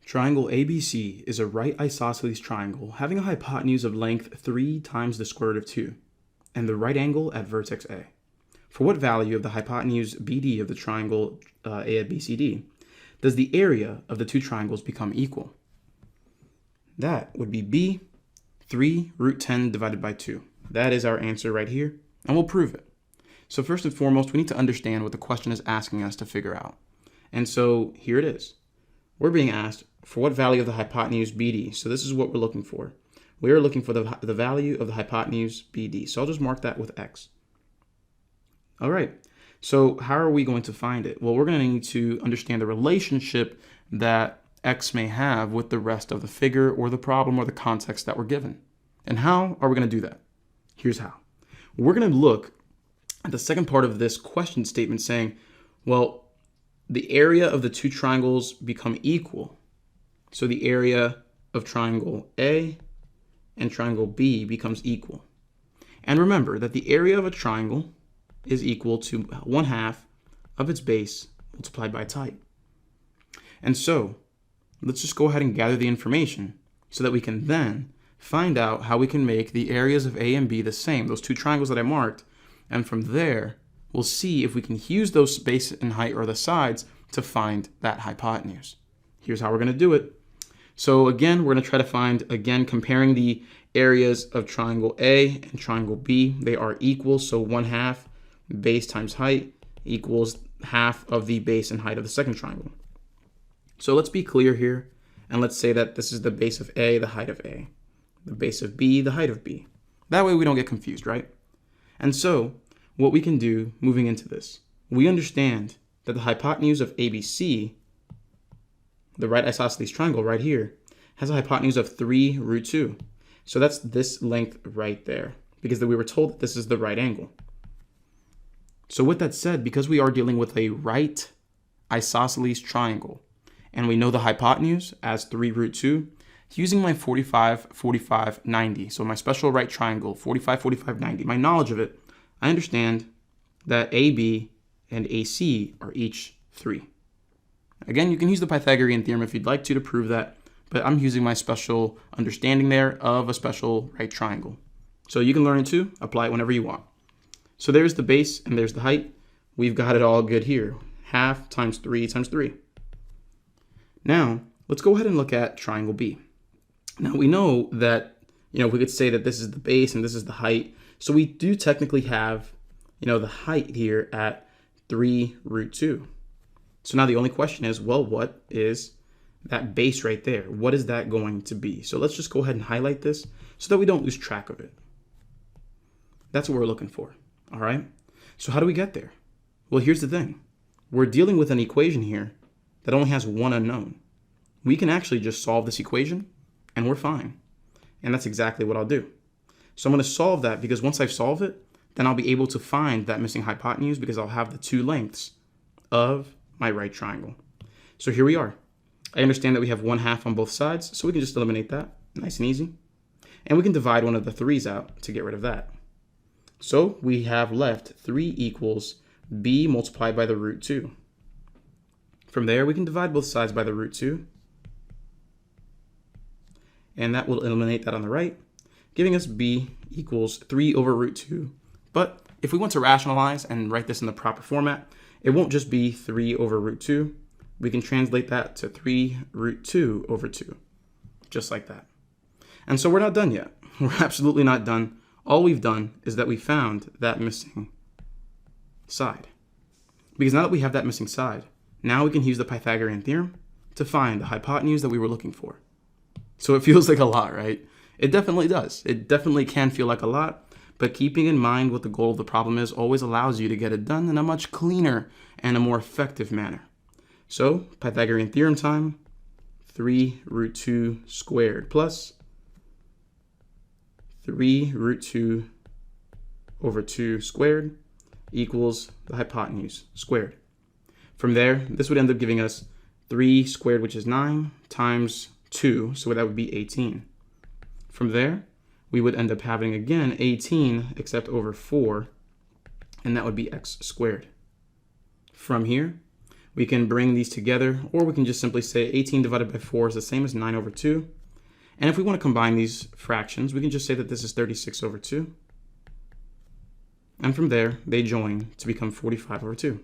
Triangle ABC is a right isosceles triangle having a hypotenuse of length 3 times the square root of 2 and the right angle at vertex A. For what value of the hypotenuse BD of the triangle ABCD does the area of the two triangles become equal? That would be B, 3 root 10 divided by 2. That is our answer right here, and we'll prove it. So first and foremost, we need to understand what the question is asking us to figure out. And so here it is. We're being asked for what value of the hypotenuse BD. So this is what we're looking for. We are looking for the value of the hypotenuse BD. So I'll just mark that with X. All right. So how are we going to find it? Well, we're going to need to understand the relationship that X may have with the rest of the figure or the problem or the context that we're given. And how are we going to do that? Here's how. We're going to look at the second part of this question statement saying, well, the area of the two triangles become equal. So the area of triangle A and triangle B becomes equal. And remember that the area of a triangle is equal to 1/2 of its base multiplied by its height. And so let's just go ahead and gather the information so that we can then find out how we can make the areas of A and B the same, those two triangles that I marked. And from there, we'll see if we can use those base and height or the sides to find that hypotenuse. Here's how we're going to do it. So again, we're going to try to find, again, comparing the areas of triangle A and triangle B. They are equal, so 1/2 base times height equals 1/2 of the base and height of the second triangle. So let's be clear here, and let's say that this is the base of A, the height of A, the base of B, the height of B. That way we don't get confused, right? And so what we can do moving into this, we understand that the hypotenuse of ABC, the right isosceles triangle right here, has a hypotenuse of 3 root 2. So that's this length right there, because we were told that this is the right angle. So with that said, because we are dealing with a right isosceles triangle, and we know the hypotenuse as 3 root 2, using my 45, 45, 90, so my special right triangle, 45, 45, 90, my knowledge of it, I understand that AB and AC are each 3. Again, you can use the Pythagorean theorem if you'd like to prove that, but I'm using my special understanding there of a special right triangle. So you can learn it too, apply it whenever you want. So there's the base and there's the height. We've got it all good here. 1/2 times 3 times 3. Now, let's go ahead and look at triangle B. Now we know that, we could say that this is the base and this is the height. So we do technically have, the height here at 3 root 2. So now the only question is, well, what is that base right there? What is that going to be? So let's just go ahead and highlight this so that we don't lose track of it. That's what we're looking for. All right. So how do we get there? Well, here's the thing. We're dealing with an equation here that only has one unknown. We can actually just solve this equation and we're fine. And that's exactly what I'll do. So I'm going to solve that because once I've solved it, then I'll be able to find that missing hypotenuse because I'll have the two lengths of my right triangle. So here we are. I understand that we have 1/2 on both sides, so we can just eliminate that. Nice and easy. And we can divide one of the 3's out to get rid of that. So we have left 3 equals B multiplied by the root 2. From there, we can divide both sides by the root 2. And that will eliminate that on the right, giving us B equals 3 over root 2. But if we want to rationalize and write this in the proper format, it won't just be 3 over root 2. We can translate that to 3 root 2 over 2, just like that. And so we're not done yet. We're absolutely not done. All we've done is that we found that missing side. Because now that we have that missing side, now we can use the Pythagorean theorem to find the hypotenuse that we were looking for. So it feels like a lot, right? It definitely does. It definitely can feel like a lot, but keeping in mind what the goal of the problem is always allows you to get it done in a much cleaner and a more effective manner. So Pythagorean theorem time, 3 root 2 squared plus 3 root 2 over 2 squared equals the hypotenuse squared. From there, this would end up giving us 3 squared, which is 9, times 2, so that would be 18. From there, we would end up having, again, 18 except over 4, and that would be x squared. From here, We can bring these together, or we can just simply say 18 divided by 4 is the same as 9 over 2. And if we want to combine these fractions, we can just say that this is 36 over 2. And from there, they join to become 45 over 2.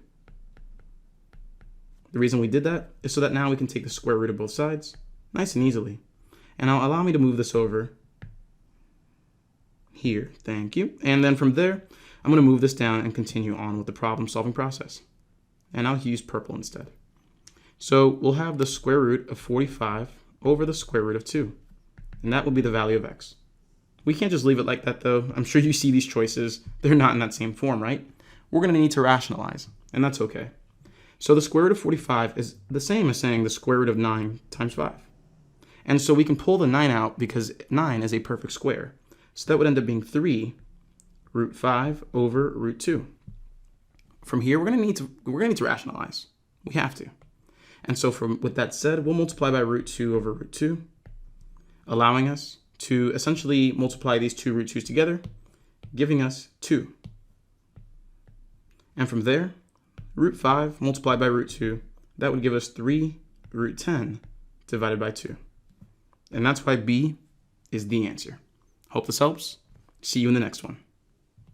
The reason we did that is so that now we can take the square root of both sides, nice and easily. And now allow me to move this over here, thank you. And then from there, I'm going to move this down and continue on with the problem solving process. And I'll use purple instead. So we'll have the square root of 45 over the square root of 2. And that will be the value of x. We can't just leave it like that though. I'm sure you see these choices. They're not in that same form, right? We're going to need to rationalize, and that's okay. So the square root of 45 is the same as saying the square root of 9 times 5. And so we can pull the 9 out because 9 is a perfect square. So that would end up being 3 root 5 over root 2. From here, we're going to need to rationalize. We have to. And so with that said, we'll multiply by root 2 over root 2, allowing us to essentially multiply these two root 2's together, giving us 2. And from there, root 5 multiplied by root 2, that would give us 3 root 10 divided by 2. And that's why B is the answer. Hope this helps. See you in the next one.